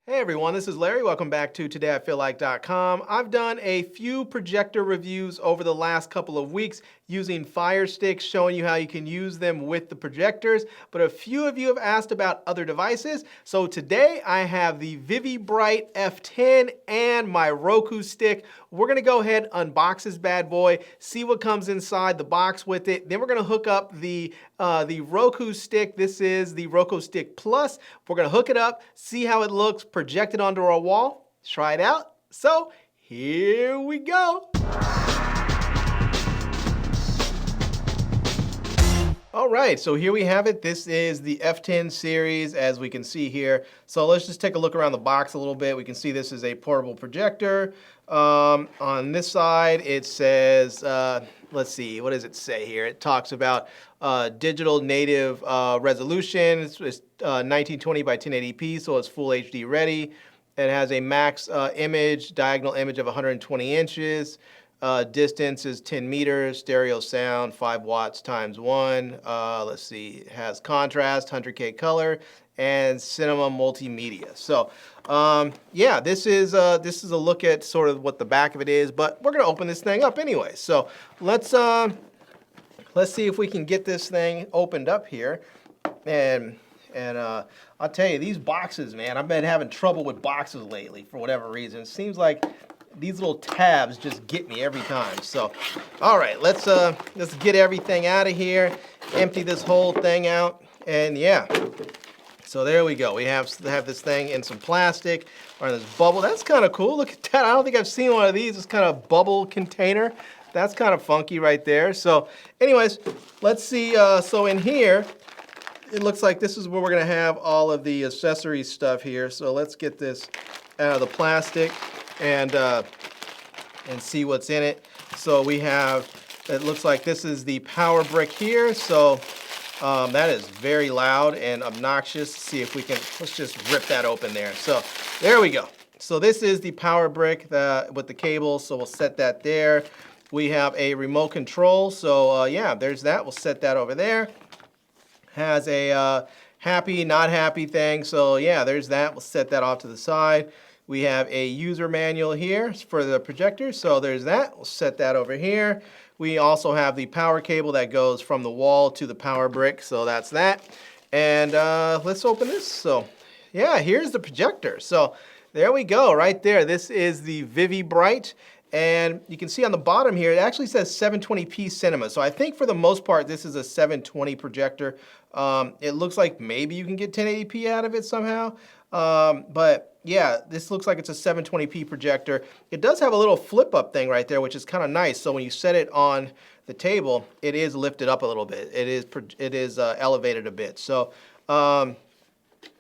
Hey everyone, this is Larry. Welcome back to TodayIFeelLike.com. I've done a few projector reviews over the last couple of weeks using Fire Sticks, showing you how you can use them with the projectors, but a few of you have asked about other devices. So today I have the Vivibright F10 and my Roku stick. We're gonna go ahead, unbox this bad boy, see what comes inside the box with it. Then we're gonna hook up the Roku stick. This is the Roku Stick Plus. We're gonna hook it up, see how it looks, project it onto our wall, try it out. So here we go. All right, so here we have it. This is the F10 series, as we can see here. So let's just take a look around the box a little bit. We can see this is a portable projector. On this side, it says, let's see, what does it say here? It talks about digital native resolution. It's 1920 by 1080p, so it's full HD ready. It has a max diagonal image of 120 inches. Distance is 10 meters, stereo sound, 5 watts times 1. Let's see, it has contrast, 100K color, and cinema multimedia. So yeah, this is a look at sort of what the back of it is, but we're gonna open this thing up anyway. So let's see if we can get this thing opened up here. And I'll tell you, these boxes, man, I've been having trouble with boxes lately for whatever reason. It seems like these little tabs just get me every time. So, all right, let's get everything out of here, empty this whole thing out, and yeah. So there we go. We have this thing in some plastic or in this bubble. That's kind of cool. Look at that. I don't think I've seen one of these. It's kind of bubble container. That's kind of funky right there. So, anyways, let's see. So in here, it looks like this is where we're gonna have all of the accessory stuff here. So let's get this out of the plastic and see what's in it. So we have, it looks like this is the power brick here. So that is very loud and obnoxious. See if we can, let's just rip that open there. So there we go. So this is the power brick with the cable. So we'll set that there. We have a remote control. So yeah, there's that. We'll set that over there. Has a happy, not happy thing. So yeah, there's that. We'll set that off to the side. We have a user manual here for the projector, so there's that. We'll set that over here. We also have the power cable that goes from the wall to the power brick, so that's that. And let's open this. So yeah, here's the projector. So there we go, right there. This is the Vivibright. And you can see on the bottom here, it actually says 720p cinema. So I think for the most part, this is a 720 projector. It looks like maybe you can get 1080p out of it somehow. But yeah, this looks like it's a 720p projector. It does have a little flip up thing right there, which is kind of nice. So when you set it on the table, it is lifted up a little bit. It is elevated a bit. So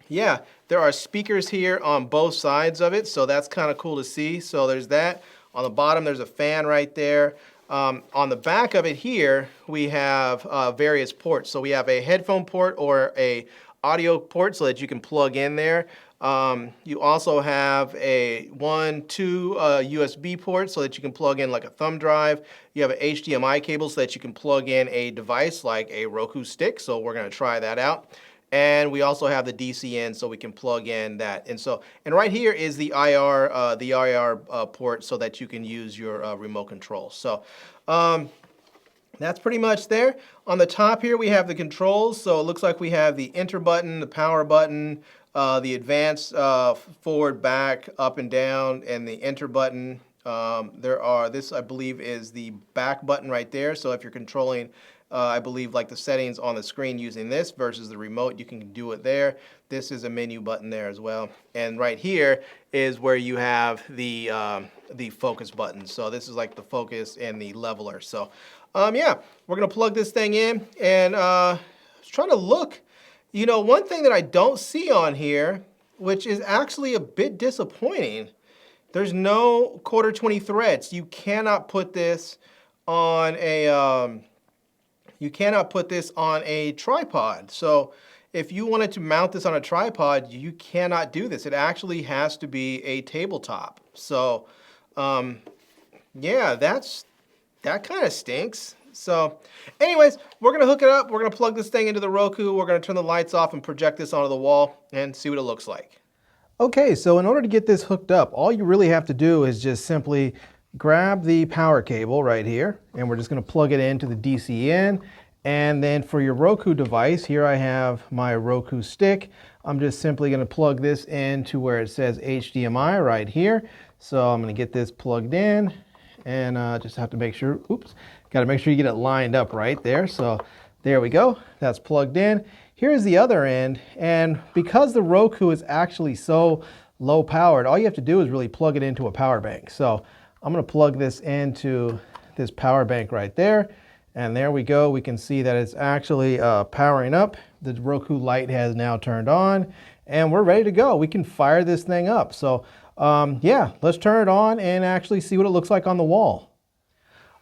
yeah, there are speakers here on both sides of it. So that's kind of cool to see. So there's that. On the bottom, there's a fan right there. On the back of it here, we have various ports. So we have a headphone port or a audio port so that you can plug in there. You also have a 2 USB ports so that you can plug in like a thumb drive. You have an HDMI cable so that you can plug in a device like a Roku stick. So we're going to try that out. And we also have the DC in so we can plug in that. And right here is the IR port so that you can use your remote control. So that's pretty much there. On the top here, we have the controls. So it looks like we have the enter button, the power button, the advance forward, back, up and down, and the enter button. This I believe is the back button right there. So if you're controlling, I believe like the settings on the screen using this versus the remote, you can do it there. This is a menu button there as well. And right here is where you have the focus button. So this is like the focus and the leveler. So yeah, we're gonna plug this thing in and I was trying to look. You know, one thing that I don't see on here, which is actually a bit disappointing, there's no 1/4-20 threads. You cannot put this on a tripod. So if you wanted to mount this on a tripod, you cannot do this. It actually has to be a tabletop. So yeah, that kind of stinks. So anyways, we're gonna hook it up. We're gonna plug this thing into the Roku. We're gonna turn the lights off and project this onto the wall and see what it looks like. Okay, so in order to get this hooked up, all you really have to do is just simply grab the power cable right here, and we're just going to plug it into the DC in. And then for your Roku device, here I have my Roku stick. I'm just simply going to plug this into where it says HDMI right here. So I'm going to get this plugged in, and just have to make sure, oops, got to make sure you get it lined up right there. So there we go, that's plugged in. Here's the other end, and because the Roku is actually so low powered, all you have to do is really plug it into a power bank. So I'm going to plug this into this power bank right there, and there we go. We can see that it's actually powering up. The Roku light has now turned on, and we're ready to go. We can fire this thing up. So yeah, let's turn it on and actually see what it looks like on the wall.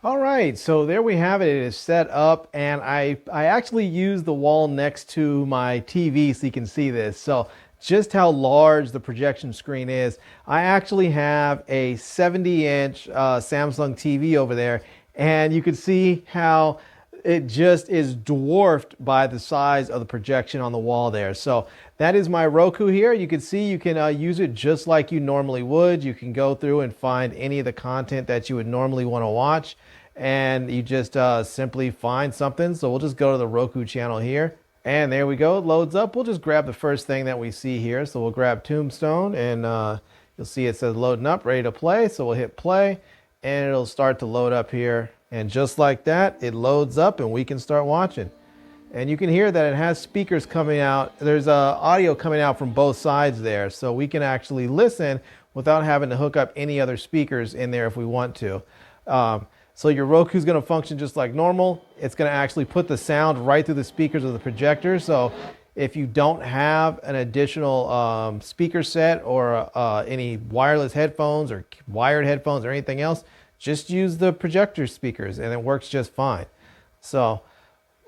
All right, so there we have it. It is set up, and I actually used the wall next to my TV so you can see this. So just how large the projection screen is. I actually have a 70-inch Samsung TV over there, and you can see how it just is dwarfed by the size of the projection on the wall there. So that is my Roku here. You can see you can use it just like you normally would. You can go through and find any of the content that you would normally want to watch, and you just simply find something. So we'll just go to the Roku channel here, and there we go, it loads up. We'll just grab the first thing that we see here. So we'll grab Tombstone, and you'll see it says loading up, ready to play. So we'll hit play, and it'll start to load up here. And just like that, it loads up and we can start watching. And you can hear that it has speakers coming out. There's audio coming out from both sides there. So we can actually listen without having to hook up any other speakers in there if we want to. So your Roku is going to function just like normal. It's going to actually put the sound right through the speakers of the projector. So if you don't have an additional speaker set or any wireless headphones or wired headphones or anything else, just use the projector speakers and it works just fine. So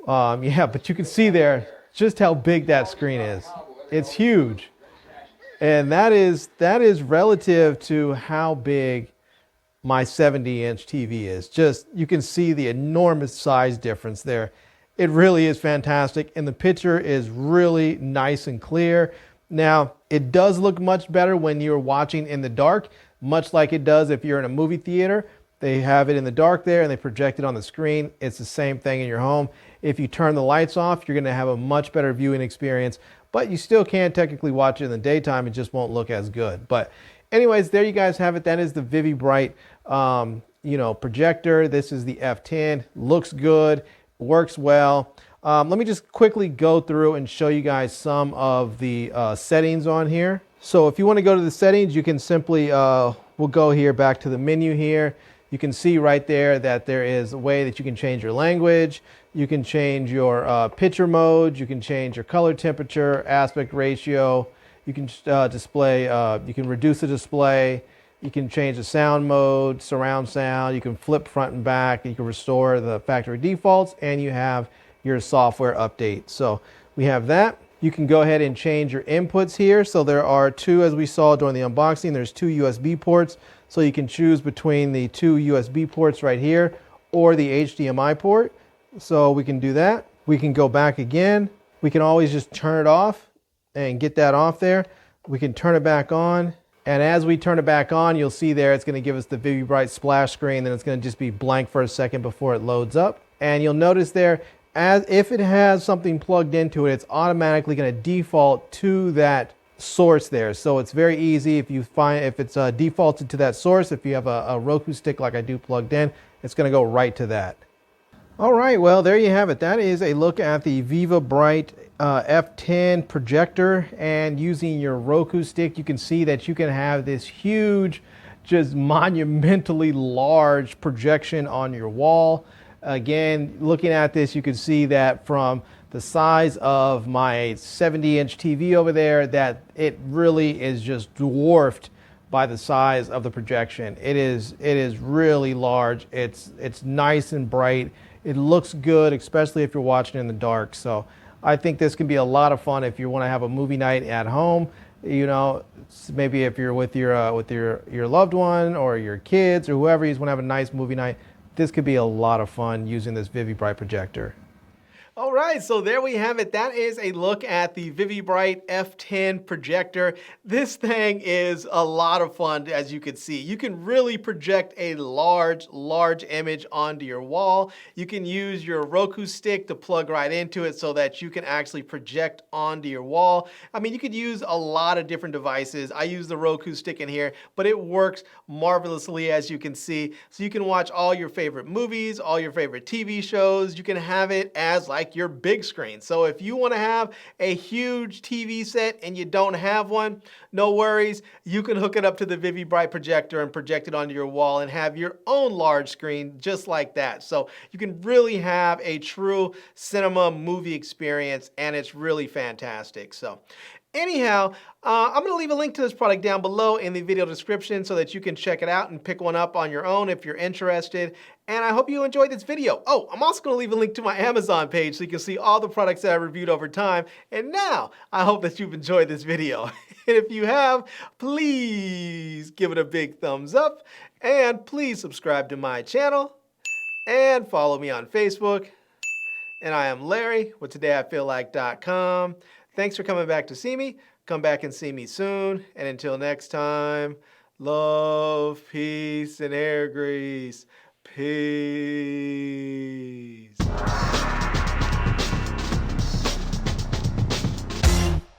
yeah, but you can see there just how big that screen is. It's huge. And that is relative to how big my 70-inch TV is. Just, you can see the enormous size difference there. It really is fantastic, and the picture is really nice and clear. Now, it does look much better when you're watching in the dark, much like it does if you're in a movie theater. They have it in the dark there and they project it on the screen. It's the same thing in your home. If you turn the lights off, you're going to have a much better viewing experience, but you still can technically watch it in the daytime. It just won't look as good. But anyways, there you guys have it. That is the Vivibright projector. This is the F10. Looks good, works well. Let me just quickly go through and show you guys some of the settings on here. So if you want to go to the settings, you can simply, we'll go here back to the menu here. You can see right there that there is a way that you can change your language. You can change your picture mode. You can change your color temperature, aspect ratio. You can display, you can reduce the display. You can change the sound mode, surround sound. You can flip front and back. You can restore the factory defaults, and you have your software update. So we have that. You can go ahead and change your inputs here. So there are two, as we saw during the unboxing, there's two USB ports. So you can choose between the two USB ports right here or the HDMI port. So we can do that. We can go back again. We can always just turn it off and get that off there. We can turn it back on. And as we turn it back on, you'll see there it's going to give us the Vivibright splash screen. Then it's going to just be blank for a second before it loads up. And you'll notice there, as if it has something plugged into it, it's automatically going to default to that source there. So it's very easy if it's defaulted to that source. If you have a Roku stick like I do plugged in, it's going to go right to that. All right, well, there you have it. That is a look at the Vivibright F10 projector, and using your Roku stick, you can see that you can have this huge, just monumentally large projection on your wall. Again, looking at this, you can see that from the size of my 70-inch TV over there, that it really is just dwarfed by the size of the projection. It is really large. It's nice and bright. It looks good, especially if you're watching in the dark. So I think this can be a lot of fun if you want to have a movie night at home. You know, maybe if you're with your loved one or your kids or whoever, you just want to have a nice movie night. This could be a lot of fun using this Vivibright projector. All right, so there we have it. That is a look at the Vivibright F10 projector. This thing is a lot of fun, as you can see. You can really project a large image onto your wall. You can use your Roku stick to plug right into it so that you can actually project onto your wall. I mean, you could use a lot of different devices. I use the Roku stick in here, but it works marvelously, as you can see. So you can watch all your favorite movies, all your favorite TV shows. You can have it as like your big screen. So if you want to have a huge TV set and you don't have one, no worries. You can hook it up to the Vivibright projector and project it onto your wall and have your own large screen just like that. So you can really have a true cinema movie experience, and it's really fantastic. So anyhow, I'm going to leave a link to this product down below in the video description so that you can check it out and pick one up on your own if you're interested. And I hope you enjoyed this video. Oh, I'm also going to leave a link to my Amazon page so you can see all the products that I reviewed over time. And now, I hope that you've enjoyed this video. And if you have, please give it a big thumbs up. And please subscribe to my channel. And follow me on Facebook. And I am Larry with TodayIFeelLike.com. Thanks for coming back to see me. Come back and see me soon. And until next time, love, peace, and hair grease. Peace.